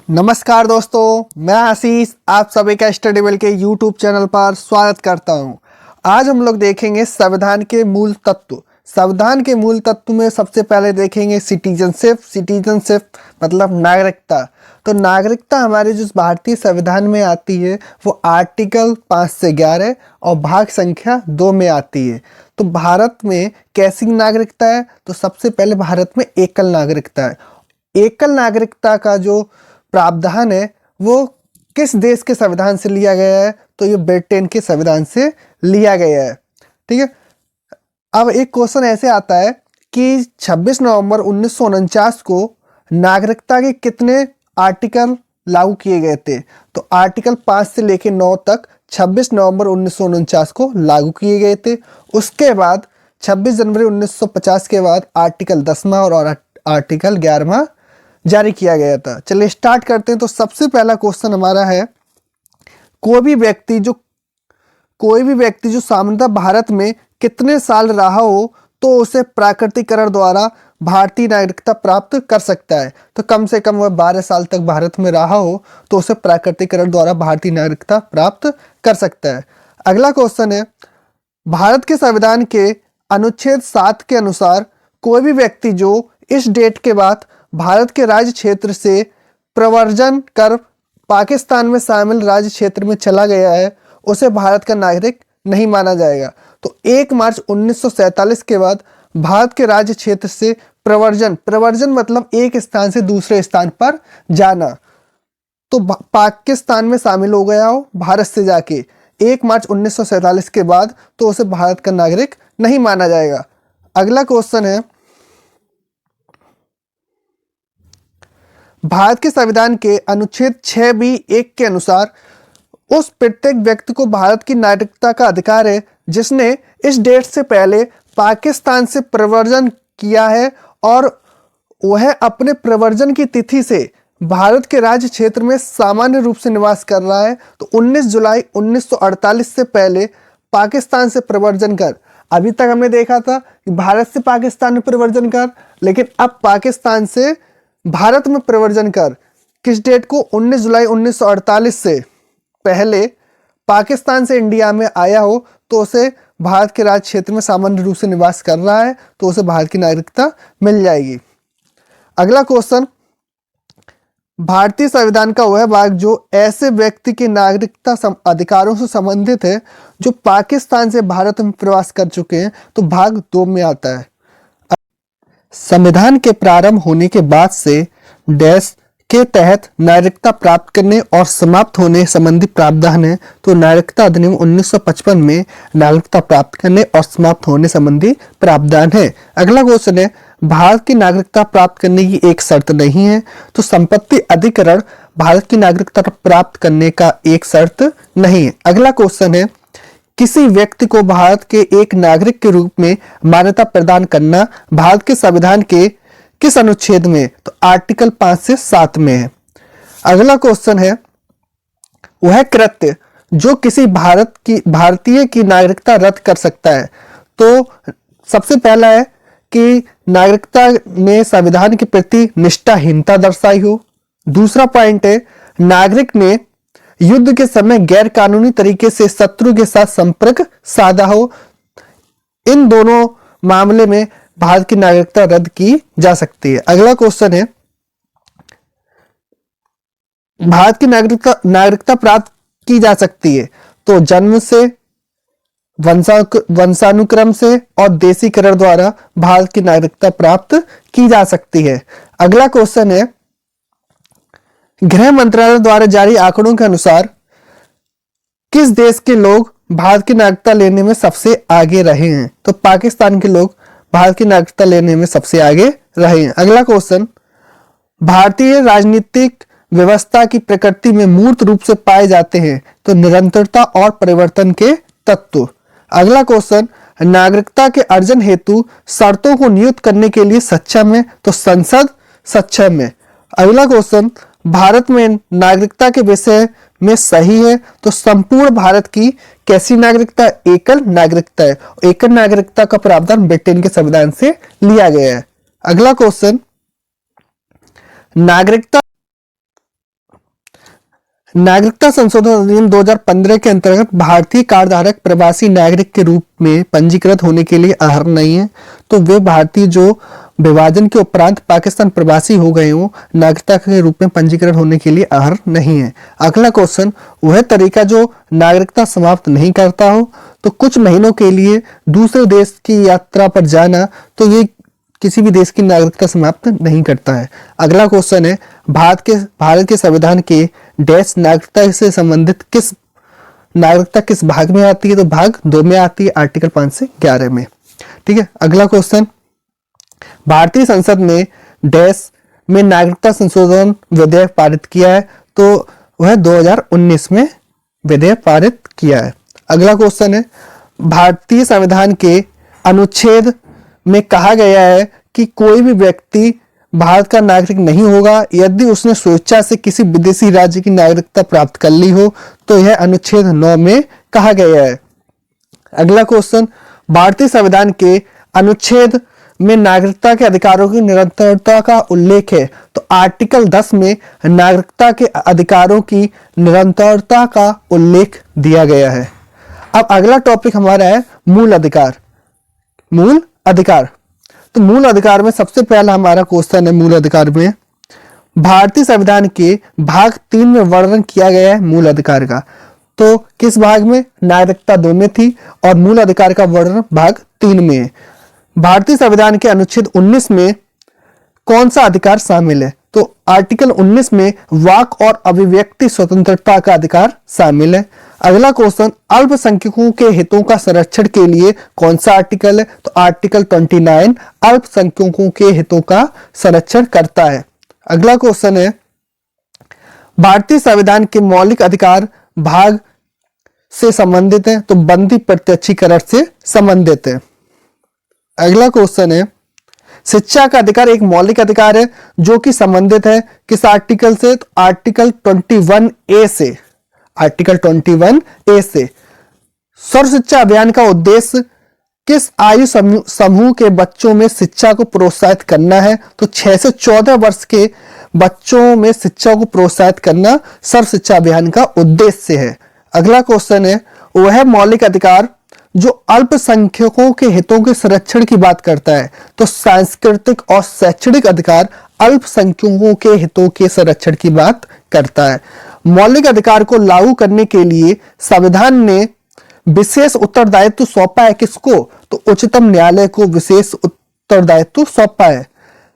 नमस्कार दोस्तों, मैं आशीष आप सभी का स्टडीबल के यूट्यूब चैनल पर स्वागत करता हूं। आज हम लोग देखेंगे संविधान के मूल तत्व। संविधान के मूल तत्व में सबसे पहले देखेंगे सिटीजनशिप मतलब नागरिकता। तो नागरिकता हमारे जो भारतीय संविधान में आती है वो आर्टिकल 5 से 11 और भाग संख्या 2 में आती है। तो भारत में कैसी नागरिकता है? तो सबसे पहले भारत में एकल नागरिकता है। एकल नागरिकता का जो प्रावधान है वो किस देश के संविधान से लिया गया है? तो ये ब्रिटेन के संविधान से लिया गया है। ठीक है। अब एक क्वेश्चन ऐसे आता है कि 26 नवंबर 1949 को नागरिकता के कितने आर्टिकल लागू किए गए थे? तो आर्टिकल 5 से लेकर 9 तक 26 नवंबर 1949 को लागू किए गए थे। उसके बाद 26 जनवरी 1950 के बाद आर्टिकल 10वां और आर्टिकल 11वां जारी किया गया था। चलिए स्टार्ट करते हैं। तो सबसे पहला क्वेश्चन हमारा है, कोई भी व्यक्ति जो सामान्यतः भारत में कितने साल रहा हो तो उसे प्राकृतिकरण द्वारा भारतीय नागरिकता प्राप्त कर सकता है? तो कम से कम वह 12 साल तक भारत में रहा हो तो उसे प्राकृतिकरण द्वारा भारतीय नागरिकता प्राप्त कर सकता है। अगला क्वेश्चन है, भारत के संविधान के अनुच्छेद 7 के अनुसार कोई भी व्यक्ति जो इस डेट के बाद भारत के राज्य क्षेत्र से प्रव्रजन कर पाकिस्तान में शामिल राज्य क्षेत्र में चला गया है उसे भारत का नागरिक नहीं माना जाएगा। तो 1 मार्च 1947 के बाद भारत के राज्य क्षेत्र से प्रव्रजन मतलब एक स्थान से दूसरे स्थान पर जाना, तो पाकिस्तान में शामिल हो गया हो भारत से जाके 1 मार्च 1947 के बाद, तो उसे भारत का नागरिक नहीं माना जाएगा। अगला क्वेश्चन है, भारत के संविधान के अनुच्छेद 6B(1) के अनुसार उस प्रत्येक व्यक्ति को भारत की नागरिकता का अधिकार है जिसने इस डेट से पहले पाकिस्तान से प्रव्रजन किया है और वह अपने प्रव्रजन की तिथि से भारत के राज्य क्षेत्र में सामान्य रूप से निवास कर रहा है। तो 19 जुलाई 1948 से पहले पाकिस्तान से प्रव्रजन कर, अभी तक हमने देखा था कि भारत से पाकिस्तान में प्रव्रजन कर, लेकिन अब पाकिस्तान से भारत में प्रव्रजन कर किस डेट को? 19 जुलाई 1948 से पहले पाकिस्तान से इंडिया में आया हो तो उसे भारत के राज्य क्षेत्र में सामान्य रूप से निवास कर रहा है तो उसे भारत की नागरिकता मिल जाएगी। अगला क्वेश्चन, भारतीय संविधान का वह भाग जो ऐसे व्यक्ति के नागरिकता अधिकारों से संबंधित है जो पाकिस्तान से भारत में प्रवास कर चुके हैं, तो भाग 2 में आता है। संविधान के प्रारंभ होने के बाद से डैश के तहत नागरिकता प्राप्त करने और समाप्त होने संबंधी प्रावधान है। तो नागरिकता अधिनियम 1955 में नागरिकता प्राप्त करने और समाप्त होने संबंधी प्रावधान है। अगला क्वेश्चन है, भारत की नागरिकता प्राप्त करने की एक शर्त नहीं है। तो संपत्ति अधिकरण भारत की नागरिकता प्राप्त करने का एक शर्त नहीं है। अगला क्वेश्चन है, किसी व्यक्ति को भारत के एक नागरिक के रूप में मान्यता प्रदान करना भारत के संविधान के किस अनुच्छेद में? तो आर्टिकल 5 से 7 में है। अगला क्वेश्चन है, वह कृत्य जो किसी भारतीय की नागरिकता रद्द कर सकता है? तो सबसे पहला है कि नागरिकता में संविधान के प्रति निष्ठाहीनता दर्शाई हो। दूसरा पॉइंट है, नागरिक ने युद्ध के समय गैर कानूनी तरीके से शत्रु के साथ संपर्क साधा हो। इन दोनों मामले में भारत की नागरिकता रद्द की जा सकती है। अगला क्वेश्चन है, भारत की नागरिकता प्राप्त की जा सकती है तो जन्म से, वंशानुक्रम से और देशीकरण द्वारा भारत की नागरिकता प्राप्त की जा सकती है। अगला क्वेश्चन है, गृह मंत्रालय द्वारा जारी आंकड़ों के अनुसार किस देश के लोग भारत की नागरिकता लेने में सबसे आगे रहे हैं? तो पाकिस्तान के लोग भारत की नागरिकता लेने में सबसे आगे रहे हैं। अगला क्वेश्चन, भारतीय राजनीतिक व्यवस्था की प्रकृति में मूर्त रूप से पाए जाते हैं तो निरंतरता और परिवर्तन के तत्व। अगला क्वेश्चन, नागरिकता के अर्जन हेतु शर्तों को नियुक्त करने के लिए सक्षम है तो संसद सक्षम है। अगला क्वेश्चन, भारत में नागरिकता के विषय में सही है तो संपूर्ण भारत की कैसी नागरिकता? एकल नागरिकता है। एकल नागरिकता का प्रावधान ब्रिटेन के संविधान से लिया गया है। अगला क्वेश्चन, नागरिकता नागरिकता संशोधन अधिनियम 2015 के अंतर्गत भारतीय कार्डधारक प्रवासी नागरिक के रूप में पंजीकृत होने के लिए अर्ह नहीं है, तो वे भारतीय जो विभाजन के उपरांत पाकिस्तान प्रवासी हो गए हों, नागरिकता के रूप में पंजीकृत होने के लिए अर्ह नहीं है। अगला क्वेश्चन, वह तरीका जो नागरिकता समाप्त नहीं करता हो, तो कुछ महीनों के लिए दूसरे देश की यात्रा पर जाना, तो ये किसी भी देश की नागरिकता समाप्त नहीं करता है। अगला क्वेश्चन है, भारत के संविधान के डैश नागरिकता से संबंधित नागरिकता किस भाग में आती है, तो भाग 2 में आती है, आर्टिकल 5 से 11 में। ठीक है। अगला क्वेश्चन, भारतीय संसद ने डैश में नागरिकता संशोधन विधेयक पारित किया है, तो वह 2019 में विधेयक पारित किया है। अगला क्वेश्चन है, भारतीय संविधान के अनुच्छेद में कहा गया है कि कोई भी व्यक्ति भारत का नागरिक नहीं होगा यदि उसने स्वेच्छा से किसी विदेशी राज्य की नागरिकता प्राप्त कर ली हो, तो यह अनुच्छेद 9 में कहा गया है। अगला क्वेश्चन, भारतीय संविधान के अनुच्छेद में नागरिकता के अधिकारों की निरंतरता का उल्लेख है, तो आर्टिकल 10 में नागरिकता के अधिकारों की निरंतरता का उल्लेख दिया गया है। अब अगला टॉपिक हमारा है मूल अधिकार। मूल अधिकार, तो मूल अधिकार में सबसे पहला हमारा क्वेश्चन है, मूल अधिकार में भारतीय संविधान के भाग 3 में वर्णन किया गया है मूल अधिकार का। तो किस भाग में? नागरिकता 2 में थी और मूल अधिकार का वर्णन भाग 3 में है। भारतीय संविधान के अनुच्छेद 19 में कौन सा अधिकार शामिल है? तो आर्टिकल 19 में वाक और अभिव्यक्ति स्वतंत्रता का अधिकार शामिल है। अगला क्वेश्चन, अल्पसंख्यकों के हितों का संरक्षण के लिए कौन सा आर्टिकल है? तो आर्टिकल 29 अल्पसंख्यकों के हितों का संरक्षण करता है। अगला क्वेश्चन है, भारतीय संविधान के मौलिक अधिकार भाग से संबंधित है, तो बंदी प्रत्यक्षीकरण से संबंधित है। अगला क्वेश्चन है, शिक्षा का अधिकार एक मौलिक अधिकार है जो कि संबंधित है किस आर्टिकल से? तो आर्टिकल 21A से। आर्टिकल 21A से। सर्व शिक्षा अभियान का उद्देश्य किस आयु समूह के बच्चों में शिक्षा को प्रोत्साहित करना है? तो 6 से 14 वर्ष के बच्चों में शिक्षा को प्रोत्साहित करना सर्व शिक्षा अभियान का उद्देश्य है। अगला क्वेश्चन है, वह मौलिक अधिकार जो अल्पसंख्यकों के हितों के संरक्षण की बात करता है, तो सांस्कृतिक और शैक्षणिक अधिकार अल्पसंख्यकों के हितों के संरक्षण की बात करता है। मौलिक अधिकार को लागू करने के लिए संविधान ने विशेष उत्तरदायित्व सौंपा है किसको? तो उच्चतम न्यायालय को विशेष उत्तरदायित्व सौंपा है।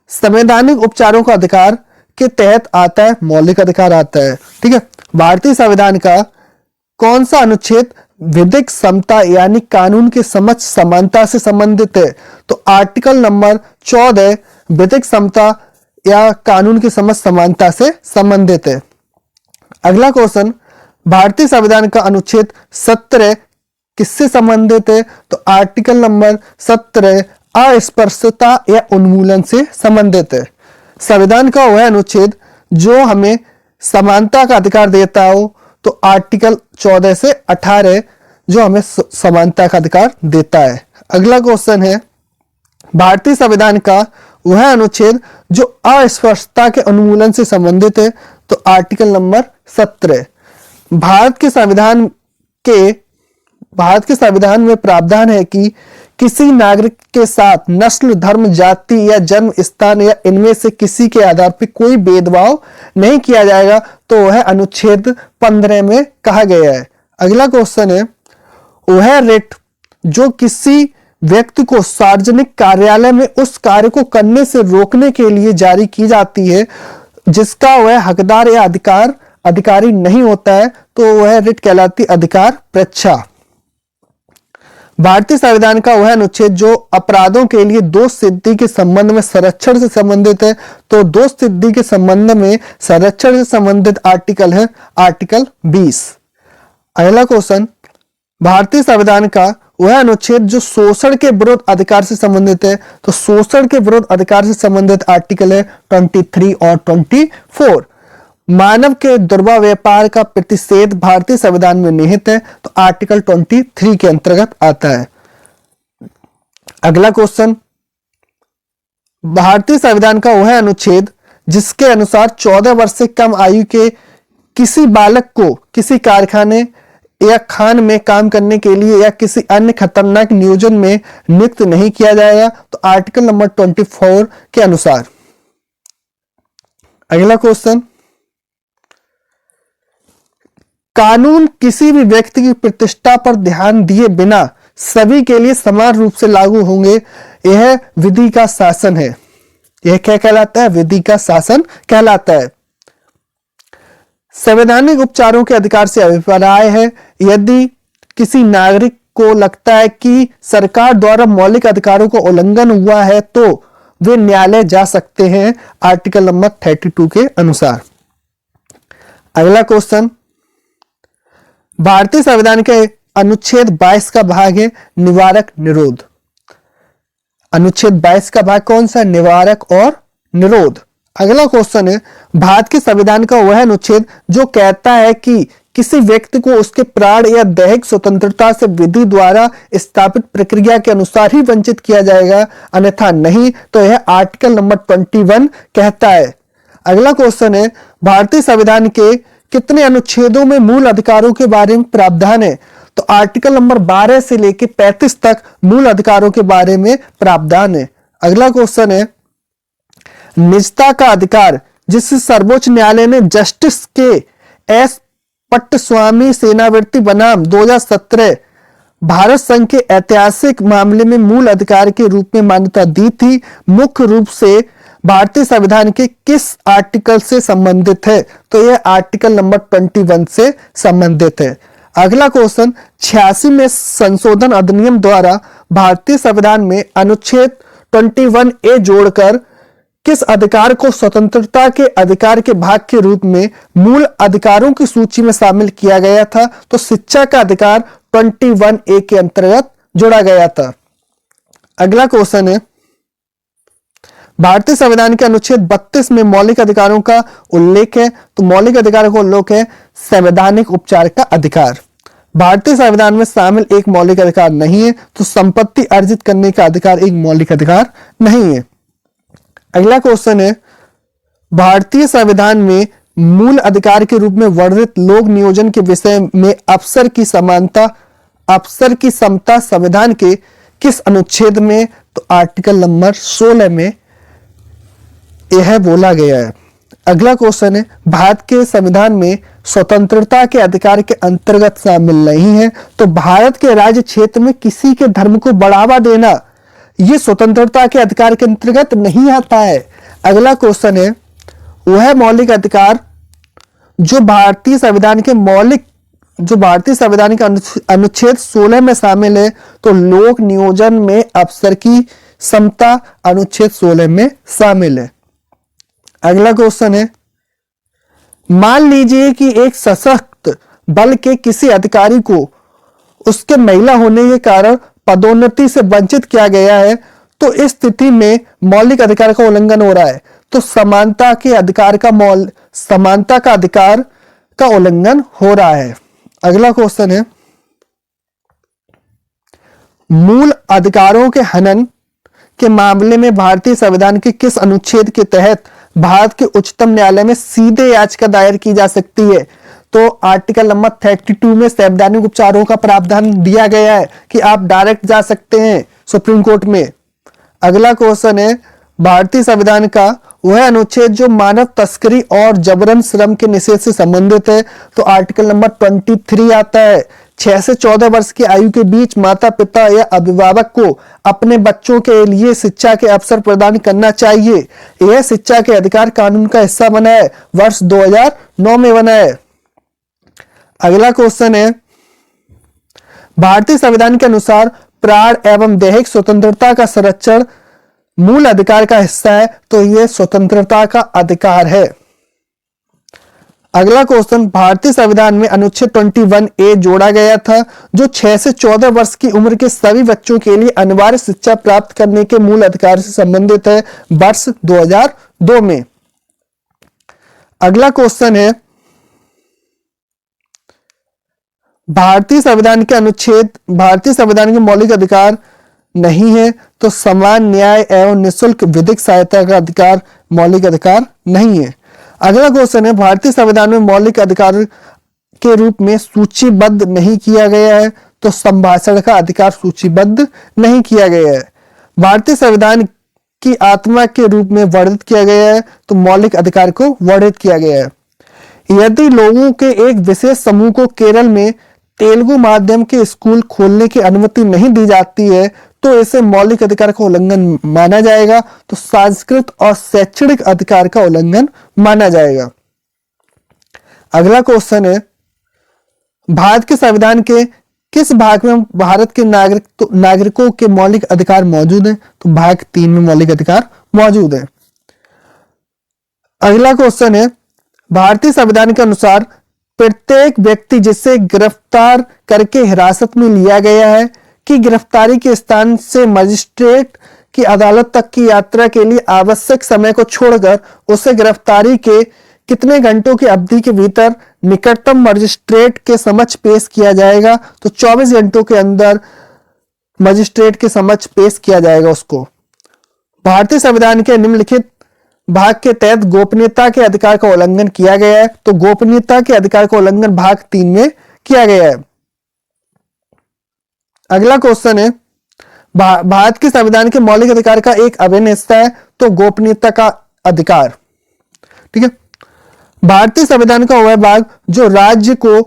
संवैधानिक उपचारों का अधिकार के तहत आता है मौलिक अधिकार आता है। ठीक है। भारतीय संविधान का कौन सा अनुच्छेद विधिक समता यानी कानून के समक्ष समानता से संबंधित है? तो आर्टिकल नंबर 14 विधिक समता या कानून के समक्ष समानता से संबंधित है। अगला क्वेश्चन, भारतीय संविधान का अनुच्छेद 17 किससे संबंधित है? तो आर्टिकल नंबर 17 अस्पृश्यता या उन्मूलन से संबंधित है। संविधान का वह अनुच्छेद जो हमें समानता का अधिकार देता हो, तो आर्टिकल 14 से 18 जो हमें समानता का अधिकार देता है। अगला क्वेश्चन है, भारतीय संविधान का वह अनुच्छेद जो अस्पृश्यता के उन्मूलन से संबंधित है, तो आर्टिकल नंबर 17। भारत के संविधान में प्रावधान है कि किसी नागरिक के साथ नस्ल, धर्म, जाति या जन्म स्थान या इनमें से किसी के आधार पर कोई भेदभाव नहीं किया जाएगा, तो वह अनुच्छेद 15 में कहा गया है। अगला क्वेश्चन है, वह रिट जो किसी व्यक्ति को सार्वजनिक कार्यालय में उस कार्य को करने से रोकने के लिए जारी की जाती है जिसका वह हकदार या अधिकारी नहीं होता है, तो वह रिट कहलाती अधिकार परीक्षा। भारतीय संविधान का वह अनुच्छेद जो अपराधों के लिए दोष सिद्धि के संबंध में संरक्षण से संबंधित है, तो दोष सिद्धि के संबंध में संरक्षण से संबंधित आर्टिकल है आर्टिकल 20। अगला क्वेश्चन, भारतीय संविधान का वह अनुच्छेद जो शोषण के विरोध अधिकार से संबंधित है, तो शोषण के विरोध अधिकार से संबंधित आर्टिकल है 23 और 24। मानव के दुर्व्यवहार का प्रतिषेध भारतीय संविधान में निहित है, तो आर्टिकल 23 के अंतर्गत आता है। अगला क्वेश्चन, भारतीय संविधान का वह अनुच्छेद जिसके अनुसार 14 वर्ष से कम आयु के किसी बालक को किसी कारखाने या खान में काम करने के लिए या किसी अन्य खतरनाक नियोजन में नियुक्त नहीं किया जाएगा, तो आर्टिकल नंबर 24 के अनुसार। अगला क्वेश्चन, कानून किसी भी व्यक्ति की प्रतिष्ठा पर ध्यान दिए बिना सभी के लिए समान रूप से लागू होंगे, यह विधि का शासन है। यह क्या कहलाता है? विधि का शासन कहलाता है। संवैधानिक उपचारों के अधिकार से अभिप्राय है, यदि किसी नागरिक को लगता है कि सरकार द्वारा मौलिक अधिकारों का उल्लंघन हुआ है तो वे न्यायालय जा सकते हैं, आर्टिकल नंबर 32 के अनुसार। अगला क्वेश्चन, भारतीय संविधान के अनुच्छेद 22 का भाग है निवारक निरोध। अनुच्छेद 22 का भाग कौन सा? निवारक और निरोध। अगला क्वेश्चन है, भारत के संविधान का वह अनुच्छेद जो कहता है कि किसी व्यक्ति को उसके प्राण या दैहिक स्वतंत्रता से विधि द्वारा स्थापित प्रक्रिया के अनुसार ही वंचित किया जाएगा, अन्यथा नहीं, तो यह आर्टिकल नंबर 21 कहता है। अगला क्वेश्चन है, भारतीय संविधान के कितने अनुच्छेदों में मूल अधिकारों के बारे में प्रावधान है? तो आर्टिकल नंबर 12 से लेकर 35 तक मूल अधिकारों के बारे में प्रावधान है। अगला क्वेश्चन है, निजता का अधिकार, जिसे सर्वोच्च न्यायालय ने जस्टिस के एस पट्टस्वामी सेनावृत्ति बनाम 2017 भारत संघ के ऐतिहासिक मामले में मूल अधिकार के रूप में मान्यता दी थी, मुख्य रूप से भारतीय संविधान के किस आर्टिकल से संबंधित है? तो यह आर्टिकल नंबर 21 से संबंधित है। अगला क्वेश्चन, 86 में संशोधन अधिनियम द्वारा भारतीय संविधान में अनुच्छेद 21A जोड़कर किस अधिकार को स्वतंत्रता के अधिकार के भाग के रूप में मूल अधिकारों की सूची में शामिल किया गया था? तो शिक्षा का अधिकार 21A के अंतर्गत जोड़ा गया था। अगला क्वेश्चन है, भारतीय संविधान के अनुच्छेद 32 में मौलिक अधिकारों का उल्लेख है, तो मौलिक अधिकारों का उल्लेख है संवैधानिक उपचार का अधिकार। भारतीय संविधान में शामिल एक मौलिक अधिकार नहीं है, तो संपत्ति अर्जित करने का अधिकार एक मौलिक अधिकार नहीं है। अगला क्वेश्चन है, भारतीय संविधान में मूल अधिकार के रूप में वर्णित लोक नियोजन के विषय में अफसर की समता संविधान के किस अनुच्छेद में? तो आर्टिकल नंबर 16 में यह बोला गया है। अगला क्वेश्चन है, भारत के संविधान में स्वतंत्रता के अधिकार के अंतर्गत शामिल नहीं है, तो भारत के राज्य क्षेत्र में किसी के धर्म को बढ़ावा देना ये स्वतंत्रता के अधिकार के अंतर्गत नहीं आता है। अगला क्वेश्चन है, वह मौलिक अधिकार जो भारतीय संविधान के अनुच्छेद 16 में शामिल है, तो लोक नियोजन में अफसर की समता अनुच्छेद 16 में शामिल है। अगला क्वेश्चन है, मान लीजिए कि एक सशक्त बल के किसी अधिकारी को उसके महिला होने के कारण पदोन्नति से वंचित किया गया है, तो इस स्थिति में मौलिक अधिकार का उल्लंघन हो रहा है, तो समानता का अधिकार का उल्लंघन हो रहा है। अगला क्वेश्चन है, मूल अधिकारों के हनन के मामले में भारतीय संविधान के किस अनुच्छेद के तहत भारत के उच्चतम न्यायालय में सीधे याचिका दायर की जा सकती है? तो आर्टिकल नंबर 32 में संवैधानिक उपचारों का प्रावधान दिया गया है कि आप डायरेक्ट जा सकते हैं सुप्रीम कोर्ट में। अगला क्वेश्चन है, भारतीय संविधान का वह अनुच्छेद जो मानव तस्करी और जबरन श्रम के निषेध से संबंधित है, तो आर्टिकल नंबर 23 आता है। 6 से 14 वर्ष की आयु के बीच माता पिता या अभिभावक को अपने बच्चों के लिए शिक्षा के अवसर प्रदान करना चाहिए। यह शिक्षा के अधिकार कानून का हिस्सा बना है, वर्ष 2009 में बना है। अगला क्वेश्चन है, भारतीय संविधान के अनुसार प्राण एवं दैहिक स्वतंत्रता का संरक्षण मूल अधिकार का हिस्सा है, तो यह स्वतंत्रता का अधिकार है। अगला क्वेश्चन, भारतीय संविधान में अनुच्छेद 21A जोड़ा गया था जो 6 से 14 वर्ष की उम्र के सभी बच्चों के लिए अनिवार्य शिक्षा प्राप्त करने के मूल अधिकार से संबंधित है, वर्ष 2002 में। अगला क्वेश्चन है, भारतीय संविधान के मौलिक अधिकार नहीं है, तो समान न्याय एवं निःशुल्क विधिक सहायता का अधिकार मौलिक अधिकार नहीं है। अगला क्वेश्चन है, भारतीय संविधान में मौलिक अधिकार के रूप में सूचीबद्ध नहीं किया गया है, तो संभाषण का अधिकार सूचीबद्ध नहीं किया गया है। भारतीय संविधान की आत्मा के रूप में वर्णित किया गया है, तो मौलिक अधिकार को वर्णित किया गया है। यदि लोगों के एक विशेष समूह को केरल में तेलुगु माध्यम के स्कूल खोलने की अनुमति नहीं दी जाती है, तो इसे मौलिक अधिकार का उल्लंघन माना जाएगा, तो सांस्कृतिक और शैक्षणिक अधिकार का उल्लंघन माना जाएगा। अगला क्वेश्चन है, भारत के संविधान के किस भाग में भारत के नागरिकों के मौलिक अधिकार मौजूद है, तो भाग 3 में मौलिक अधिकार मौजूद है। अगला क्वेश्चन है, भारतीय संविधान के अनुसार प्रत्येक व्यक्ति जिसे गिरफ्तार करके हिरासत में लिया गया है कि गिरफ्तारी के स्थान से मजिस्ट्रेट की अदालत तक की यात्रा के लिए आवश्यक समय को छोड़कर उसे गिरफ्तारी के कितने घंटों की अवधि के भीतर निकटतम मजिस्ट्रेट के समक्ष पेश किया जाएगा, तो 24 घंटों के अंदर मजिस्ट्रेट के समक्ष पेश किया जाएगा उसको। भारतीय संविधान के निम्नलिखित भाग के तहत गोपनीयता के अधिकार का उल्लंघन किया गया है, तो गोपनीयता के अधिकार का उल्लंघन भाग 3 में किया गया है। अगला क्वेश्चन है, भारत के संविधान के मौलिक अधिकार का एक अभिन्न हिस्सा है, तो गोपनीयता का अधिकार। ठीक है, भारतीय संविधान का वह भाग जो राज्य को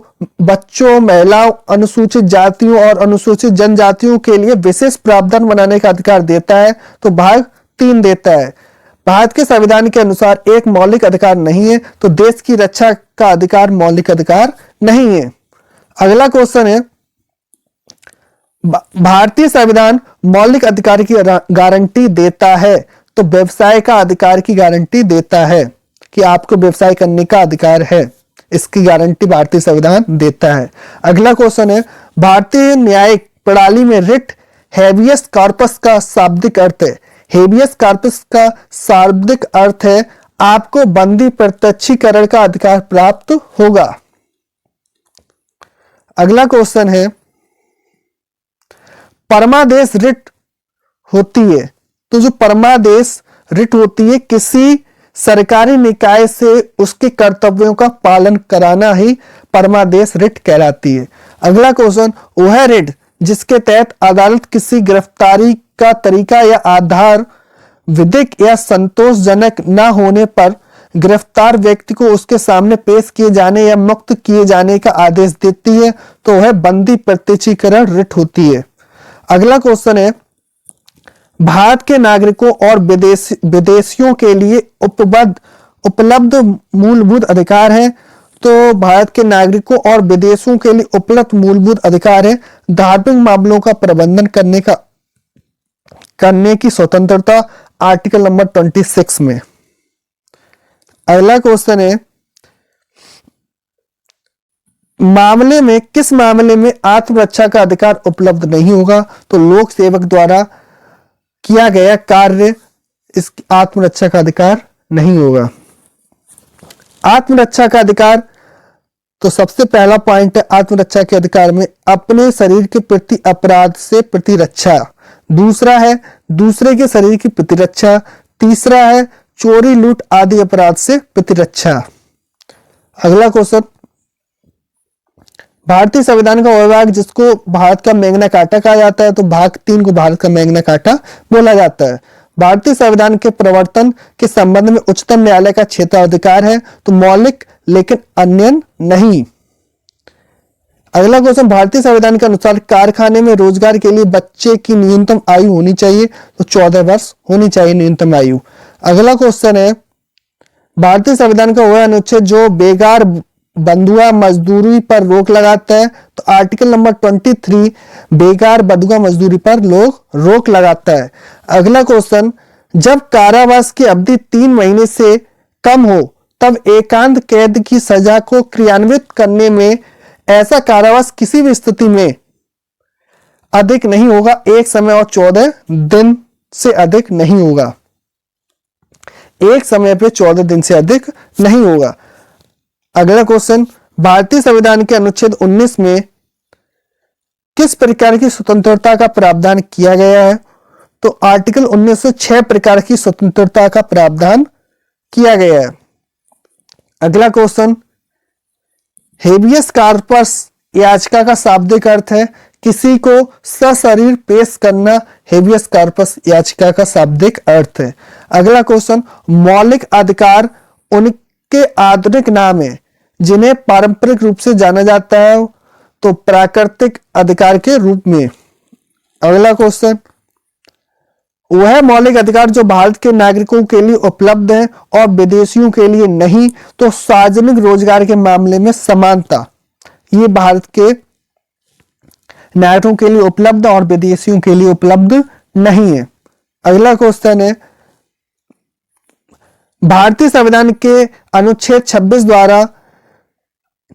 बच्चों, महिलाओं, अनुसूचित जातियों और अनुसूचित जनजातियों के लिए विशेष प्रावधान बनाने का अधिकार देता है, तो भाग 3 देता है। भारत के संविधान के अनुसार एक मौलिक अधिकार नहीं है, तो देश की रक्षा का अधिकार मौलिक अधिकार नहीं है। अगला क्वेश्चन है, भारतीय संविधान मौलिक अधिकार की गारंटी देता है, तो व्यवसाय का अधिकार की गारंटी देता है कि आपको व्यवसाय करने का अधिकार है, इसकी गारंटी भारतीय संविधान देता है। अगला क्वेश्चन है, भारतीय न्यायिक प्रणाली में रिट हेबियस कॉर्पस का शाब्दिक अर्थ है। हेबियस कॉर्पस का शाब्दिक अर्थ है आपको बंदी प्रत्यक्षीकरण का अधिकार प्राप्त होगा। अगला क्वेश्चन है, परमादेश रिट होती है, तो जो परमादेश रिट होती है किसी सरकारी निकाय से उसके कर्तव्यों का पालन कराना ही परमादेश रिट कहलाती है। अगला क्वेश्चन, वह रिट जिसके तहत अदालत किसी गिरफ्तारी का तरीका या आधार विधिक या संतोषजनक न होने पर गिरफ्तार व्यक्ति को उसके सामने पेश किए जाने या मुक्त किए जाने का आदेश देती है, तो वह बंदी प्रत्यक्षीकरण रिट होती है। अगला क्वेश्चन है, भारत के नागरिकों और विदेशियों के लिए उपलब्ध मूलभूत अधिकार है, तो भारत के नागरिकों और विदेशों के लिए उपलब्ध मूलभूत अधिकार है धार्मिक मामलों का प्रबंधन करने की स्वतंत्रता, आर्टिकल नंबर 26 में। अगला क्वेश्चन है, किस मामले में आत्मरक्षा का अधिकार उपलब्ध नहीं होगा, तो लोक सेवक द्वारा किया गया कार्य इस आत्मरक्षा का अधिकार नहीं होगा। आत्मरक्षा का अधिकार, तो सबसे पहला पॉइंट है आत्मरक्षा के अधिकार में अपने शरीर के प्रति अपराध से प्रतिरक्षा, दूसरा है दूसरे के शरीर की प्रतिरक्षा, तीसरा है चोरी, लूट आदि अपराध से प्रतिरक्षा। अगला क्वेश्चन, भारतीय संविधान का वह भाग जिसको भारत का मैग्ना कार्टा कहा जाता है, तो भाग 3 को भारत का मैग्ना कार्टा बोला जाता है। भारतीय संविधान के प्रवर्तन के संबंध में उच्चतम न्यायालय का क्षेत्राधिकार है, तो मौलिक लेकिन अन्य नहीं। अगला क्वेश्चन, भारतीय संविधान के अनुसार कारखाने में रोजगार के लिए बच्चे की न्यूनतम आयु होनी चाहिए, तो 14 वर्ष होनी चाहिए न्यूनतम आयु। अगला क्वेश्चन है, भारतीय संविधान का वह अनुच्छेद जो बेगार बंधुआ मजदूरी पर रोक लगाता है, तो आर्टिकल नंबर 23 बेगार बंधुआ मजदूरी पर रोक लगाता है। अगला क्वेश्चन, जब कारावास की अवधि 3 महीने से कम हो तब एकांत कैद की सजा को क्रियान्वित करने में ऐसा कारावास किसी भी स्थिति में अधिक नहीं होगा, एक समय और 14 दिन से अधिक नहीं होगा, एक समय पे 14 दिन से अधिक नहीं होगा। अगला क्वेश्चन, भारतीय संविधान के अनुच्छेद 19 में किस प्रकार की स्वतंत्रता का प्रावधान किया गया है, तो आर्टिकल 19 से 6 प्रकार की स्वतंत्रता का प्रावधान किया गया है। अगला क्वेश्चन, हेबियस कॉर्पस याचिका का शाब्दिक अर्थ है किसी को सशरीर पेश करना, हेबियस कॉर्पस याचिका का शाब्दिक अर्थ है। अगला क्वेश्चन, मौलिक अधिकार उनके आधुनिक नाम है जिन्हें पारंपरिक रूप से जाना जाता है तो प्राकृतिक अधिकार के रूप में। अगला क्वेश्चन, वह मौलिक अधिकार जो भारत के नागरिकों के लिए उपलब्ध है और विदेशियों के लिए नहीं, तो सार्वजनिक रोजगार के मामले में समानता, ये भारत के नागरिकों के लिए उपलब्ध और विदेशियों के लिए उपलब्ध नहीं है। अगला क्वेश्चन है, भारतीय संविधान के अनुच्छेद 26 द्वारा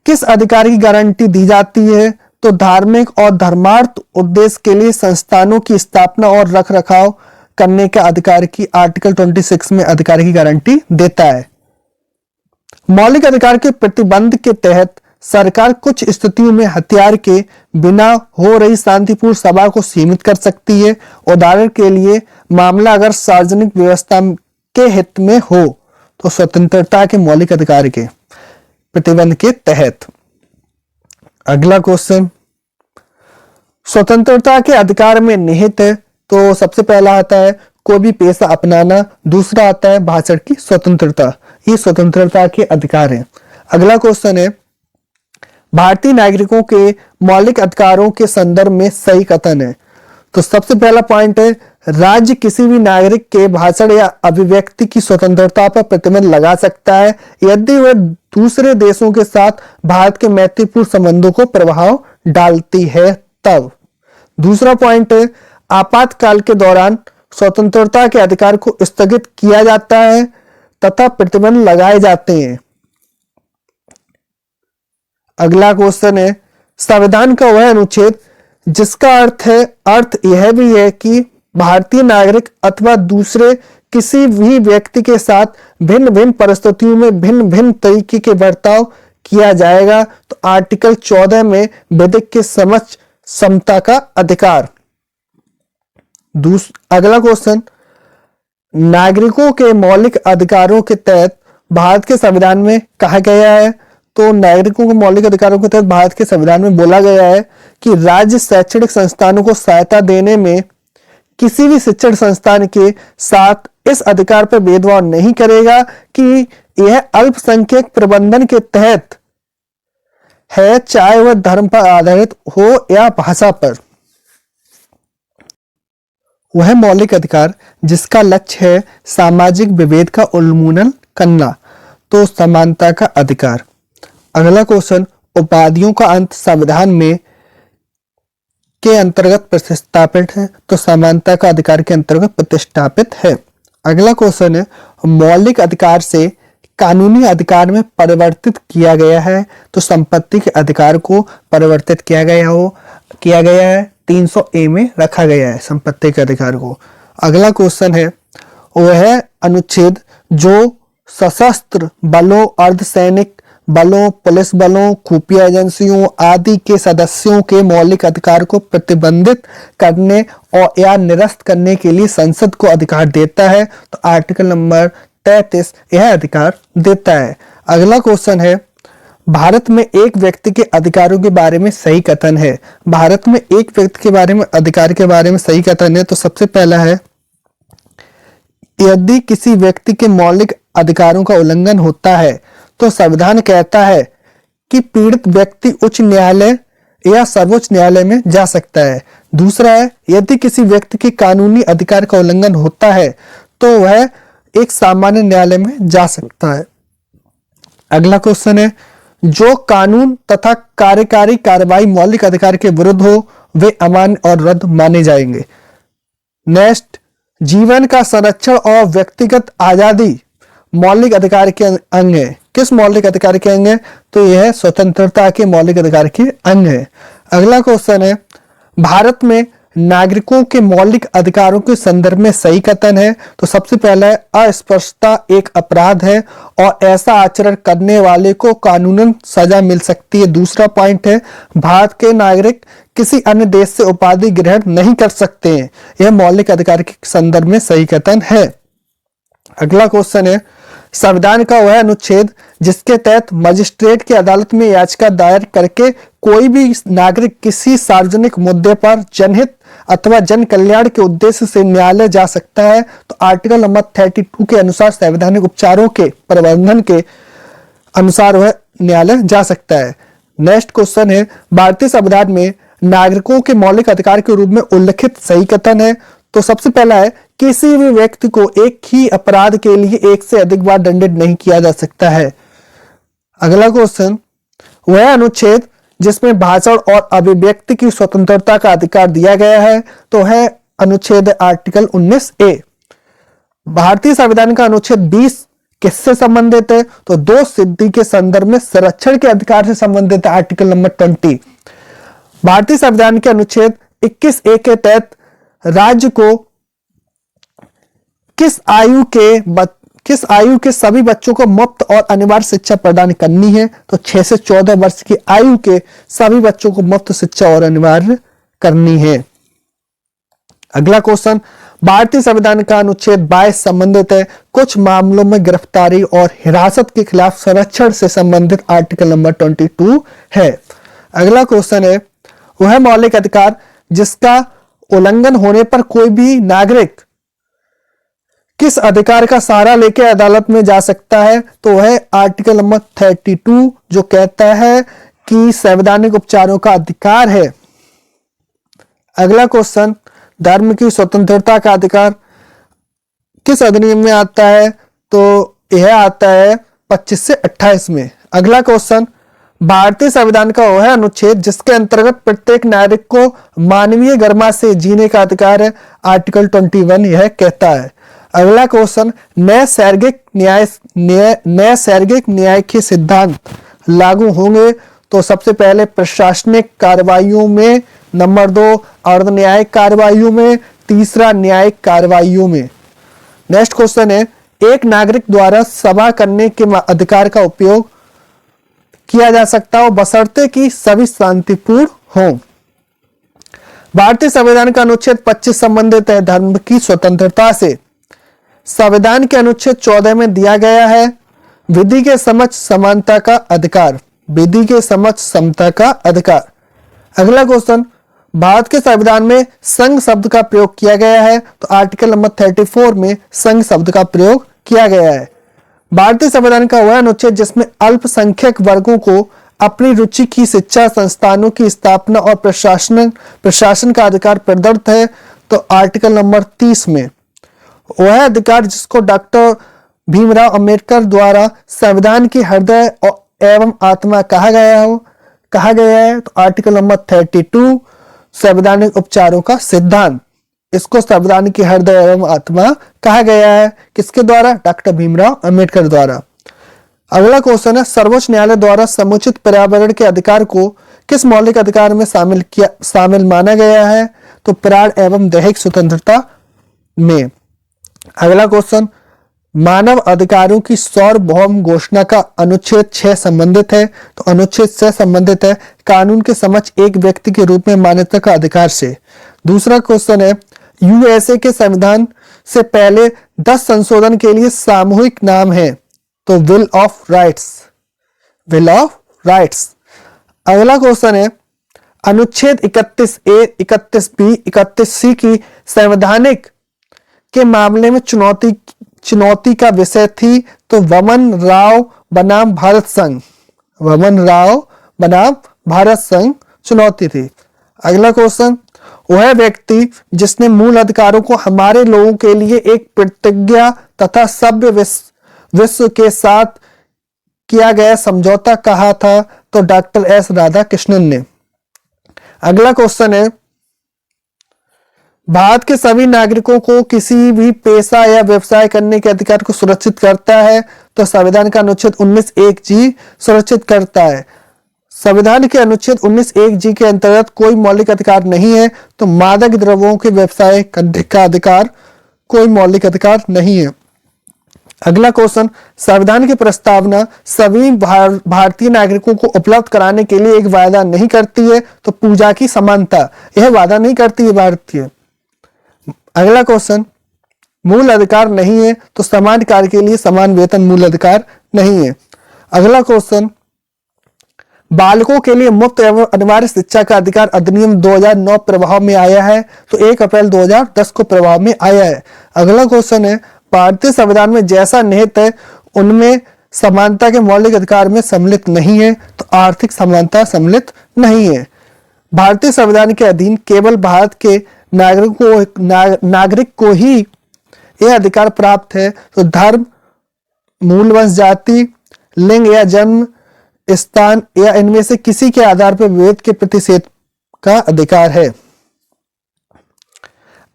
किस अधिकार की गारंटी दी जाती है, तो धार्मिक और धर्मार्थ उद्देश्य के लिए संस्थानों की स्थापना और रख रखाव करने के अधिकार की आर्टिकल 26 में अधिकार की गारंटी देता है। मौलिक अधिकार के प्रतिबंध के तहत सरकार कुछ स्थितियों में हथियार के बिना हो रही शांतिपूर्ण सभा को सीमित कर सकती है। उदाहरण के लिए, मामला अगर सार्वजनिक व्यवस्था के हित में हो तो स्वतंत्रता के मौलिक अधिकार के प्रतिबंध के तहत। अगला क्वेश्चन, स्वतंत्रता के अधिकार में निहित है, तो सबसे पहला आता है कोई भी पेशा अपनाना, दूसरा आता है भाषण की स्वतंत्रता, ये स्वतंत्रता के अधिकार है। अगला क्वेश्चन है, भारतीय नागरिकों के मौलिक अधिकारों के संदर्भ में सही कथन है, तो सबसे पहला पॉइंट है राज्य किसी भी नागरिक के भाषण या अभिव्यक्ति की स्वतंत्रता पर प्रतिबंध लगा सकता है यदि वह दूसरे देशों के साथ भारत के मैत्रीपूर्ण संबंधों को प्रभाव डालती है तब। दूसरा पॉइंट है आपातकाल के दौरान स्वतंत्रता के अधिकार को स्थगित किया जाता है तथा प्रतिबंध लगाए जाते हैं। अगला क्वेश्चन है, संविधान का वह अनुच्छेद जिसका अर्थ यह भी है कि भारतीय नागरिक अथवा दूसरे किसी भी व्यक्ति के साथ भिन्न भिन्न परिस्थितियों में भिन्न भिन्न तरीके के बर्ताव किया जाएगा, तो आर्टिकल 14 में विधिक के समक्ष समता का अधिकार। अगला क्वेश्चन, नागरिकों के मौलिक अधिकारों के तहत भारत के संविधान में कहा गया है, तो नागरिकों के मौलिक अधिकारों के तहत भारत के संविधान में बोला गया है कि राज्य शैक्षणिक संस्थानों को सहायता देने में किसी भी शिक्षण संस्थान के साथ इस अधिकार पर भेदभाव नहीं करेगा कि यह अल्पसंख्यक प्रबंधन के तहत है, चाहे वह धर्म पर आधारित हो या भाषा पर। वह मौलिक अधिकार जिसका लक्ष्य है सामाजिक विभेद का उन्मूलन करना, तो समानता का अधिकार। अगला क्वेश्चन, उपाधियों का अंत संविधान में के अंतर्गत प्रतिस्थापित है, तो समानता का अधिकार के अंतर्गत प्रतिस्थापित है। अगला क्वेश्चन है, मौलिक अधिकार से कानूनी अधिकार में परिवर्तित किया गया है, तो संपत्ति के अधिकार को परिवर्तित किया गया है 300A में रखा गया है संपत्ति के अधिकार को। अगला क्वेश्चन है, वह अनुच्छेद जो सशस्त्र बलों, अर्धसैनिक बलों, पुलिस बलों, खुफिया एजेंसियों आदि के सदस्यों के मौलिक अधिकार को प्रतिबंधित करने और या निरस्त करने के लिए संसद को अधिकार देता है, तो आर्टिकल नंबर 33 यह अधिकार देता है। अगला क्वेश्चन है, भारत में एक व्यक्ति के अधिकारों के बारे में सही कथन है। भारत में एक व्यक्ति के बारे में अधिकार के बारे में सही कथन है, तो सबसे पहला है यदि किसी व्यक्ति के मौलिक अधिकारों का उल्लंघन होता है तो संविधान कहता है कि पीड़ित व्यक्ति उच्च न्यायालय या सर्वोच्च न्यायालय में जा सकता है। दूसरा है यदि किसी व्यक्ति के कानूनी अधिकार का उल्लंघन होता है तो वह एक सामान्य न्यायालय में जा सकता है। अगला क्वेश्चन है, जो कानून तथा कार्यकारी कार्रवाई मौलिक अधिकार के विरुद्ध हो वे अमान्य और रद्द माने जाएंगे। नेक्स्ट, जीवन का संरक्षण और व्यक्तिगत आजादी मौलिक अधिकार के अंग है। किस मौलिक अधिकार के अंग है, तो यह स्वतंत्रता के मौलिक अधिकार के अंग है। अगला क्वेश्चन है, भारत में नागरिकों के मौलिक अधिकारों के संदर्भ में सही कथन है, तो सबसे पहला है अस्पष्टता एक अपराध है और ऐसा आचरण करने वाले को कानूनन सजा मिल सकती है। दूसरा पॉइंट है, भारत के नागरिक किसी अन्य देश से उपाधि ग्रहण नहीं कर सकते हैं, यह मौलिक अधिकार के संदर्भ में सही कथन है। अगला क्वेश्चन है, संविधान का वह अनुच्छेद जिसके तहत मजिस्ट्रेट की अदालत में याचिका दायर करके कोई भी नागरिक किसी सार्वजनिक मुद्दे पर जनहित अथवा जन कल्याण के उद्देश्य से न्यायालय जा सकता है, तो आर्टिकल नंबर 32 के अनुसार संवैधानिक उपचारों के प्रबंधन के अनुसार वह न्यायालय जा सकता है। नेक्स्ट क्वेश्चन है, भारतीय संविधान में नागरिकों के मौलिक अधिकार के रूप में उल्लिखित सही कथन है। तो सबसे पहला है, किसी भी व्यक्ति को एक ही अपराध के लिए एक से अधिक बार दंडित नहीं किया जा सकता है। अगला क्वेश्चन, वह अनुच्छेद जिसमें भाषण और अभिव्यक्ति की स्वतंत्रता का अधिकार दिया गया है, तो है अनुच्छेद आर्टिकल 19A। भारतीय संविधान का अनुच्छेद 20 किससे संबंधित है? तो दो सिद्धि के संदर्भ में संरक्षण के अधिकार से संबंधित है, आर्टिकल नंबर 20। भारतीय संविधान के अनुच्छेद 21A के तहत राज्य को किस आयु के सभी बच्चों को मुफ्त और अनिवार्य शिक्षा प्रदान करनी है? तो 6 से 14 वर्ष की आयु के सभी बच्चों को मुफ्त शिक्षा और अनिवार्य करनी है। अगला क्वेश्चन, भारतीय संविधान का अनुच्छेद 22 संबंधित है कुछ मामलों में गिरफ्तारी और हिरासत के खिलाफ संरक्षण से संबंधित, आर्टिकल नंबर 22 है। अगला क्वेश्चन है, वह मौलिक अधिकार जिसका उल्लंघन होने पर कोई भी नागरिक किस अधिकार का सहारा लेकर अदालत में जा सकता है? तो वह आर्टिकल नंबर 32 जो कहता है कि संवैधानिक उपचारों का अधिकार है। अगला क्वेश्चन, धर्म की स्वतंत्रता का अधिकार किस अधिनियम में आता है? तो यह आता है 25 से 28 में। अगला क्वेश्चन, भारतीय संविधान का वह अनुच्छेद जिसके अंतर्गत प्रत्येक नागरिक को मानवीय गरिमा से जीने का अधिकार है, आर्टिकल 21 यह कहता है। अगला क्वेश्चन, नैसर्गिक न्याय के सिद्धांत लागू होंगे? तो सबसे पहले प्रशासनिक कार्रवाइयों में, नंबर 2 अर्ध न्यायिक कार्रवाइयों में, तीसरा न्यायिक कार्रवाइयों में। नेक्स्ट क्वेश्चन है, एक नागरिक द्वारा सभा करने के अधिकार का उपयोग किया जा सकता हो बशर्ते कि सभी शांतिपूर्ण हों। भारतीय संविधान का अनुच्छेद 25 संबंधित है धर्म की स्वतंत्रता से। संविधान के अनुच्छेद 14 में दिया गया है विधि के समक्ष समानता का अधिकार, विधि के समक्ष समता का अधिकार। अगला क्वेश्चन, भारत के संविधान में संघ शब्द का प्रयोग किया गया है, तो आर्टिकल नंबर 34 में संघ शब्द का प्रयोग किया गया है। भारतीय संविधान का वह अनुच्छेद जिसमें अल्पसंख्यक वर्गों को अपनी रुचि की शिक्षा संस्थानों की स्थापना और प्रशासन का अधिकार प्रदत्त है, तो आर्टिकल नंबर 30 में। वह अधिकार जिसको डॉक्टर भीमराव अंबेडकर द्वारा संविधान की हृदय एवं आत्मा कहा गया है, तो आर्टिकल नंबर 32 संवैधानिक उपचारों का सिद्धांत। इसको संविधान की हृदय एवं आत्मा कहा गया है, किसके द्वारा? डॉक्टर भीमराव अंबेडकर द्वारा। अगला क्वेश्चन है, सर्वोच्च न्यायालय द्वारा समुचित पर्यावरण के अधिकार को किस मौलिक अधिकार में शामिल माना गया है? तो प्राण एवं दैहिक स्वतंत्रता में। अगला क्वेश्चन, मानव अधिकारों की सार्वभौम घोषणा का अनुच्छेद 6 संबंधित है, तो अनुच्छेद 6 संबंधित है कानून के समक्ष एक व्यक्ति के रूप में मान्यता का अधिकार से। दूसरा क्वेश्चन है, यूएसए के संविधान से पहले 10 संशोधन के लिए सामूहिक नाम है, तो will of rights, will of rights. अगला क्वेश्चन है, अनुच्छेद 31A, 31B, 31C की संवैधानिक के मामले में चुनौती का विषय थी, तो वमन राव बनाम भारत संघ, वमन राव बनाम भारत संघ चुनौती थी। अगला क्वेश्चन, वह व्यक्ति जिसने मूल अधिकारों को हमारे लोगों के लिए एक प्रतिज्ञा तथा सभ्य विश्व के साथ किया गया समझौता कहा था, तो डॉक्टर एस राधाकृष्णन ने। अगला क्वेश्चन है, भारत के सभी नागरिकों को किसी भी पेशा या व्यवसाय करने के अधिकार को सुरक्षित करता है, तो संविधान का अनुच्छेद 19(1)G सुरक्षित करता है। संविधान के अनुच्छेद 19(1)G के अंतर्गत कोई मौलिक अधिकार नहीं है, तो मादक द्रव्यों के व्यवसाय करने का अधिकार कोई मौलिक अधिकार नहीं है। अगला क्वेश्चन, संविधान की प्रस्तावना सभी भारतीय नागरिकों को उपलब्ध कराने के लिए एक वायदा नहीं करती है, तो पूजा की समानता, यह वादा नहीं करती है भारतीय। अगला क्वेश्चन, मूल अधिकार नहीं है तो समान कार्य के लिए समान वेतन मूल अधिकार नहीं है। अगला क्वेश्चन, बालकों के लिए मुफ्त एवं अनिवार्य शिक्षा का अधिकार अधिनियम 2009 प्रभाव में आया है, तो 1 अप्रैल 2010 को प्रभाव में आया है। अगला क्वेश्चन है, भारतीय संविधान में जैसा निहित है उनमें समानता के मौलिक अधिकार में सम्मिलित नहीं है, तो आर्थिक समानता सम्मिलित नहीं है। भारतीय संविधान के अधीन केवल भारत के नागरिक को ही यह अधिकार प्राप्त है, तो धर्म, मूल वंश, जाति, लिंग या जन्म स्थान या इनमें से किसी के आधार पर विवेक के प्रतिषेध का अधिकार है।